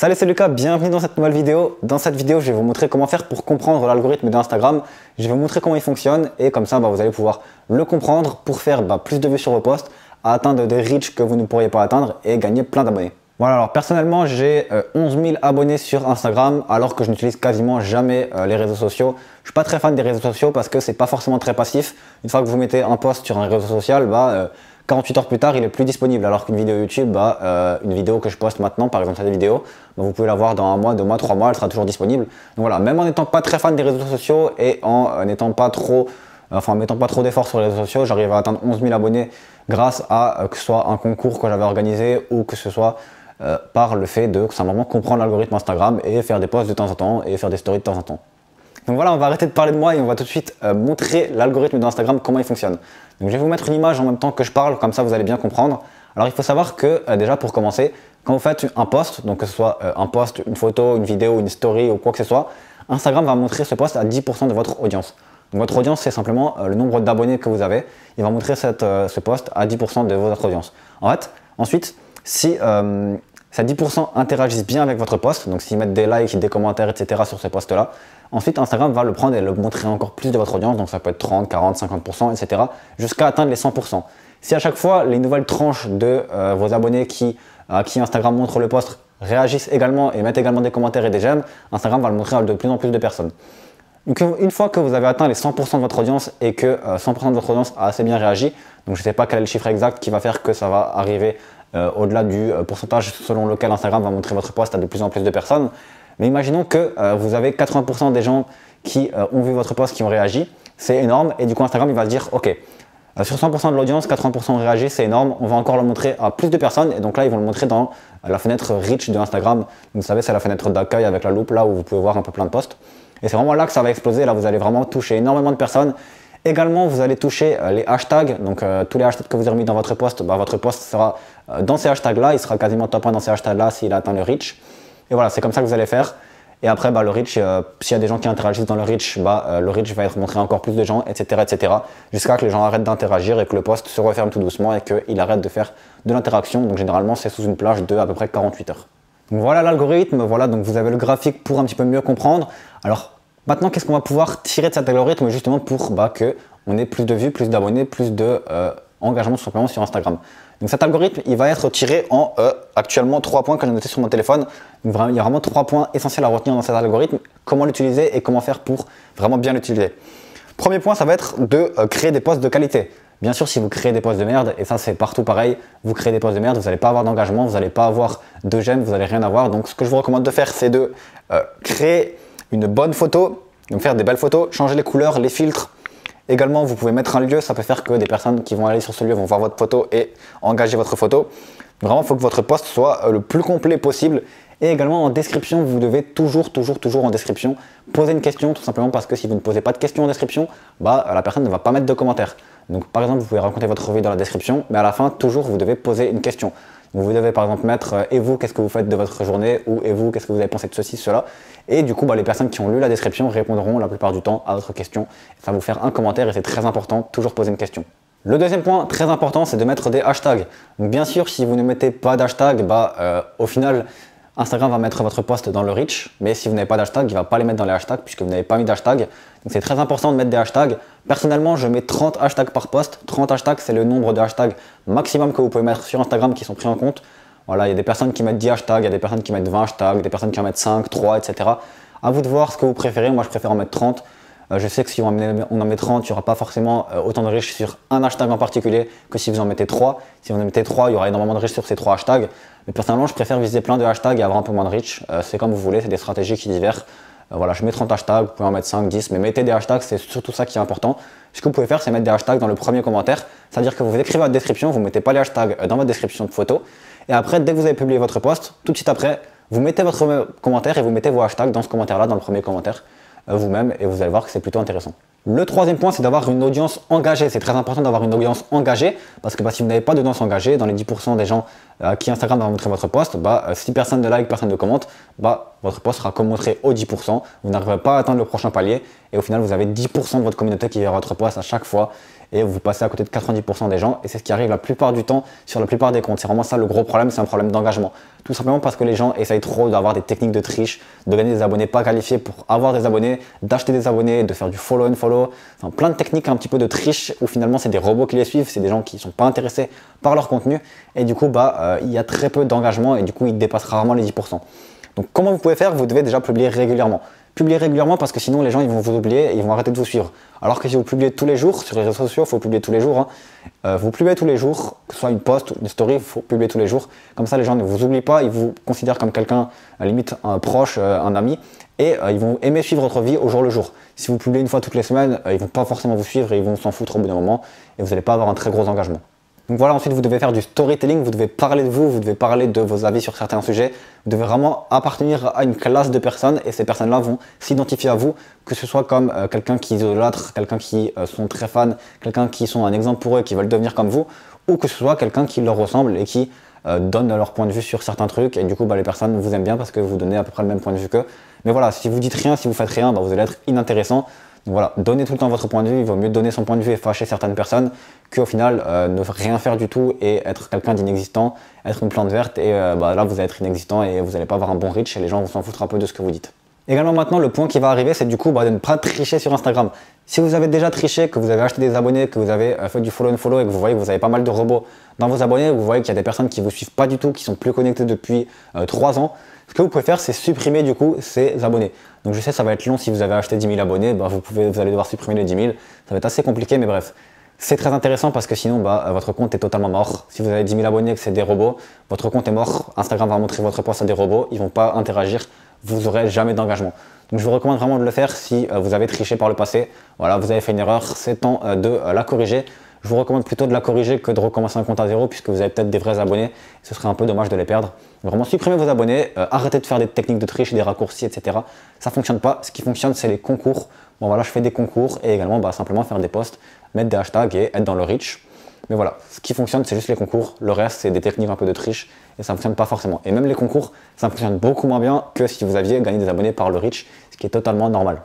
Salut, c'est Lucas, bienvenue dans cette nouvelle vidéo. Dans cette vidéo, je vais vous montrer comment faire pour comprendre l'algorithme d'Instagram. Je vais vous montrer comment il fonctionne et comme ça, vous allez pouvoir le comprendre pour faire plus de vues sur vos posts, atteindre des reach que vous ne pourriez pas atteindre et gagner plein d'abonnés. Voilà, alors personnellement, j'ai 11 000 abonnés sur Instagram alors que je n'utilise quasiment jamais les réseaux sociaux. Je suis pas très fan des réseaux sociaux parce que c'est pas forcément très passif. Une fois que vous mettez un post sur un réseau social, 48 heures plus tard, il est plus disponible. Alors qu'une vidéo YouTube, une vidéo que je poste maintenant, par exemple cette vidéo, vous pouvez la voir dans 1 mois, 2 mois, 3 mois, elle sera toujours disponible. Donc voilà, même en n'étant pas très fan des réseaux sociaux et en n'étant pas trop, mettant pas trop d'efforts sur les réseaux sociaux, j'arrive à atteindre 11 000 abonnés grâce à que ce soit un concours que j'avais organisé ou que ce soit par le fait de simplement comprendre l'algorithme Instagram et faire des posts de temps en temps et faire des stories de temps en temps. Donc voilà, on va arrêter de parler de moi et on va tout de suite montrer l'algorithme d'Instagram, comment il fonctionne. Donc je vais vous mettre une image en même temps que je parle, comme ça vous allez bien comprendre. Alors il faut savoir que déjà pour commencer, quand vous faites un post, donc que ce soit un post, une photo, une vidéo, une story ou quoi que ce soit, Instagram va montrer ce post à 10% de votre audience. Donc votre audience, c'est simplement le nombre d'abonnés que vous avez. Il va montrer ce post à 10% de votre audience. En fait, ensuite, si ces 10% interagissent bien avec votre post, donc s'ils mettent des likes, des commentaires, etc. sur ce post-là, ensuite Instagram va le prendre et le montrer encore plus de votre audience, donc ça peut être 30, 40, 50%, etc. jusqu'à atteindre les 100%. Si à chaque fois les nouvelles tranches de vos abonnés à qui Instagram montre le post réagissent également et mettent également des commentaires et des j'aime, Instagram va le montrer à de plus en plus de personnes. Donc une fois que vous avez atteint les 100% de votre audience et que 100% de votre audience a assez bien réagi, donc je ne sais pas quel est le chiffre exact qui va faire que ça va arriver au-delà du pourcentage selon lequel Instagram va montrer votre post à de plus en plus de personnes. Mais imaginons que vous avez 80% des gens qui ont vu votre post, qui ont réagi, c'est énorme et du coup Instagram il va se dire ok, sur 100% de l'audience, 80% ont réagi, c'est énorme, on va encore le montrer à plus de personnes et donc là ils vont le montrer dans la fenêtre Reach de Instagram. Vous savez, c'est la fenêtre d'accueil avec la loupe là où vous pouvez voir un peu plein de posts et c'est vraiment là que ça va exploser. Là vous allez vraiment toucher énormément de personnes. Également, vous allez toucher les hashtags, donc tous les hashtags que vous avez mis dans votre post, votre post sera dans ces hashtags-là, il sera quasiment top 1 dans ces hashtags-là s'il atteint le reach. Et voilà, c'est comme ça que vous allez faire. Et après, le reach, s'il y a des gens qui interagissent dans le reach va être montré à encore plus de gens, etc. jusqu'à que les gens arrêtent d'interagir et que le post se referme tout doucement et qu'il arrête de faire de l'interaction. Donc généralement, c'est sous une plage de à peu près 48 heures. Donc voilà l'algorithme, voilà, donc vous avez le graphique pour un petit peu mieux comprendre. Alors, maintenant, qu'est-ce qu'on va pouvoir tirer de cet algorithme justement pour que on ait plus de vues, plus d'abonnés, plus d'engagement tout simplement sur Instagram. Donc cet algorithme, il va être tiré en actuellement 3 points que j'ai notés sur mon téléphone. Donc il y a vraiment 3 points essentiels à retenir dans cet algorithme, comment l'utiliser et comment faire pour vraiment bien l'utiliser. Premier point, ça va être de créer des posts de qualité. Bien sûr, si vous créez des posts de merde, et ça c'est partout pareil, vous créez des posts de merde, vous n'allez pas avoir d'engagement, vous n'allez pas avoir de j'aime, vous n'allez rien avoir. Donc ce que je vous recommande de faire, c'est de créer une bonne photo, donc faire des belles photos, changer les couleurs, les filtres. Également, vous pouvez mettre un lieu, ça peut faire que des personnes qui vont aller sur ce lieu vont voir votre photo et engager votre photo. Vraiment, il faut que votre post soit le plus complet possible. Et également en description, vous devez toujours en description poser une question, tout simplement parce que si vous ne posez pas de question en description, la personne ne va pas mettre de commentaire. Donc par exemple, vous pouvez raconter votre vie dans la description, mais à la fin, toujours, vous devez poser une question. Vous devez par exemple mettre et vous, qu'est-ce que vous faites de votre journée, ou et vous, qu'est-ce que vous avez pensé de ceci, cela. Et du coup, les personnes qui ont lu la description répondront la plupart du temps à votre question. Ça va vous faire un commentaire et c'est très important, toujours poser une question. Le deuxième point très important, c'est de mettre des hashtags. Donc bien sûr, si vous ne mettez pas d'hashtag, au final, Instagram va mettre votre post dans le reach, mais si vous n'avez pas d'hashtag, il ne va pas les mettre dans les hashtags puisque vous n'avez pas mis d'hashtag. Donc c'est très important de mettre des hashtags. Personnellement, je mets 30 hashtags par post. 30 hashtags, c'est le nombre de hashtags maximum que vous pouvez mettre sur Instagram qui sont pris en compte. Voilà, il y a des personnes qui mettent 10 hashtags, il y a des personnes qui mettent 20 hashtags, des personnes qui en mettent 5, 3, etc. À vous de voir ce que vous préférez. Moi, je préfère en mettre 30. Je sais que si on en met 30, il n'y aura pas forcément autant de reach sur un hashtag en particulier que si vous en mettez 3. Si vous en mettez 3, il y aura énormément de reach sur ces 3 hashtags. Mais personnellement, je préfère viser plein de hashtags et avoir un peu moins de reach. C'est comme vous voulez, c'est des stratégies qui diffèrent. Voilà, je mets 30 hashtags, vous pouvez en mettre 5, 10, mais mettez des hashtags, c'est surtout ça qui est important. Ce que vous pouvez faire, c'est mettre des hashtags dans le premier commentaire. C'est-à-dire que vous écrivez votre description, vous ne mettez pas les hashtags dans votre description de photo. Et après, dès que vous avez publié votre post, tout de suite après, vous mettez votre commentaire et vous mettez vos hashtags dans ce commentaire-là, dans le premier commentaire vous-même, et vous allez voir que c'est plutôt intéressant. Le troisième point, c'est d'avoir une audience engagée. C'est très important d'avoir une audience engagée parce que si vous n'avez pas d'audience engagée, dans les 10% des gens à qui Instagram va montrer votre post, si personne ne like, personne ne commente, votre post sera comme montré aux 10%. Vous n'arriverez pas à atteindre le prochain palier et au final, vous avez 10% de votre communauté qui verra votre post à chaque fois et vous passez à côté de 90% des gens et c'est ce qui arrive la plupart du temps sur la plupart des comptes. C'est vraiment ça le gros problème, c'est un problème d'engagement. Tout simplement parce que les gens essayent trop d'avoir des techniques de triche, de gagner des abonnés pas qualifiés pour avoir des abonnés, d'acheter des abonnés, de faire du follow and follow. Enfin, plein de techniques un petit peu de triche où finalement c'est des robots qui les suivent, c'est des gens qui ne sont pas intéressés par leur contenu et du coup il y a très peu d'engagement et du coup ils dépassent rarement les 10%. Donc comment vous pouvez faire? Vous devez déjà publier régulièrement. Publier régulièrement parce que sinon les gens ils vont vous oublier et ils vont arrêter de vous suivre. Alors que si vous publiez tous les jours, sur les réseaux sociaux, il faut publier tous les jours. Vous publiez tous les jours, que ce soit une post ou une story, il faut publier tous les jours. Comme ça les gens ne vous oublient pas, ils vous considèrent comme quelqu'un, à la limite un proche, un ami. Et ils vont aimer suivre votre vie au jour le jour. Si vous publiez une fois toutes les semaines, ils ne vont pas forcément vous suivre et ils vont s'en foutre au bout d'un moment et vous n'allez pas avoir un très gros engagement. Donc voilà, ensuite vous devez faire du storytelling, vous devez parler de vous, vous devez parler de vos avis sur certains sujets, vous devez vraiment appartenir à une classe de personnes et ces personnes-là vont s'identifier à vous, que ce soit comme quelqu'un qui idolâtre, quelqu'un qui sont très fans, quelqu'un qui sont un exemple pour eux et qui veulent devenir comme vous, ou que ce soit quelqu'un qui leur ressemble et qui donne leur point de vue sur certains trucs et du coup les personnes vous aiment bien parce que vous donnez à peu près le même point de vue qu'eux. Mais voilà, si vous dites rien, si vous faites rien, vous allez être inintéressant. Donc voilà, donnez tout le temps votre point de vue, il vaut mieux donner son point de vue et fâcher certaines personnes qu'au final ne rien faire du tout et être quelqu'un d'inexistant, être une plante verte et là vous allez être inexistant et vous n'allez pas avoir un bon reach et les gens vont s'en foutre un peu de ce que vous dites. Également maintenant le point qui va arriver c'est du coup de ne pas tricher sur Instagram. Si vous avez déjà triché, que vous avez acheté des abonnés, que vous avez fait du follow and follow et que vous voyez que vous avez pas mal de robots dans vos abonnés, vous voyez qu'il y a des personnes qui ne vous suivent pas du tout, qui sont plus connectées depuis 3 ans, ce que vous pouvez faire c'est supprimer du coup ces abonnés. Donc je sais ça va être long si vous avez acheté 10 000 abonnés, vous allez devoir supprimer les 10 000, ça va être assez compliqué mais bref. C'est très intéressant parce que sinon votre compte est totalement mort. Si vous avez 10 000 abonnés et que c'est des robots, votre compte est mort, Instagram va montrer votre post à des robots, ils ne vont pas interagir, vous n'aurez jamais d'engagement. Donc je vous recommande vraiment de le faire si vous avez triché par le passé. Voilà, vous avez fait une erreur, c'est temps de la corriger. Je vous recommande plutôt de la corriger que de recommencer un compte à zéro puisque vous avez peut-être des vrais abonnés. Ce serait un peu dommage de les perdre. Vraiment supprimez vos abonnés, arrêtez de faire des techniques de triche, des raccourcis, etc. Ça ne fonctionne pas. Ce qui fonctionne, c'est les concours. Bon voilà, je fais des concours et également simplement faire des posts, mettre des hashtags et être dans le reach. Mais voilà, ce qui fonctionne, c'est juste les concours. Le reste, c'est des techniques un peu de triche et ça ne fonctionne pas forcément. Et même les concours, ça fonctionne beaucoup moins bien que si vous aviez gagné des abonnés par le reach, ce qui est totalement normal.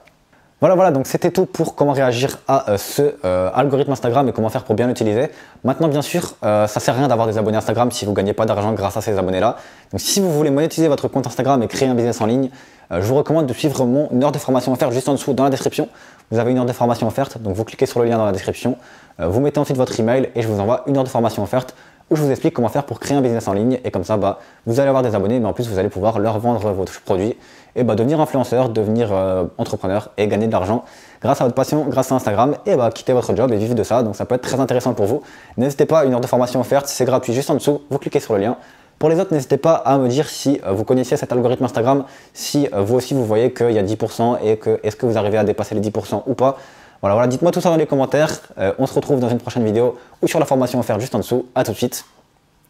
Voilà, donc c'était tout pour comment réagir à ce algorithme Instagram et comment faire pour bien l'utiliser. Maintenant, bien sûr, ça ne sert à rien d'avoir des abonnés Instagram si vous ne gagnez pas d'argent grâce à ces abonnés-là. Donc si vous voulez monétiser votre compte Instagram et créer un business en ligne, je vous recommande de suivre une heure de formation offerte juste en dessous dans la description. Vous avez une heure de formation offerte, donc vous cliquez sur le lien dans la description, vous mettez ensuite votre email et je vous envoie une heure de formation offerte où je vous explique comment faire pour créer un business en ligne et comme ça vous allez avoir des abonnés mais en plus vous allez pouvoir leur vendre votre produit et devenir influenceur, devenir entrepreneur et gagner de l'argent grâce à votre passion, grâce à Instagram et quitter votre job et vivre de ça. Donc ça peut être très intéressant pour vous. N'hésitez pas, une heure de formation offerte, c'est gratuit juste en dessous, vous cliquez sur le lien. Pour les autres, n'hésitez pas à me dire si vous connaissiez cet algorithme Instagram, si vous aussi vous voyez qu'il y a 10% et que est-ce que vous arrivez à dépasser les 10% ou pas. Voilà, dites-moi tout ça dans les commentaires. On se retrouve dans une prochaine vidéo ou sur la formation offerte juste en dessous. A tout de suite.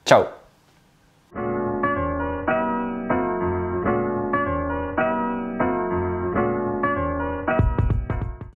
Ciao.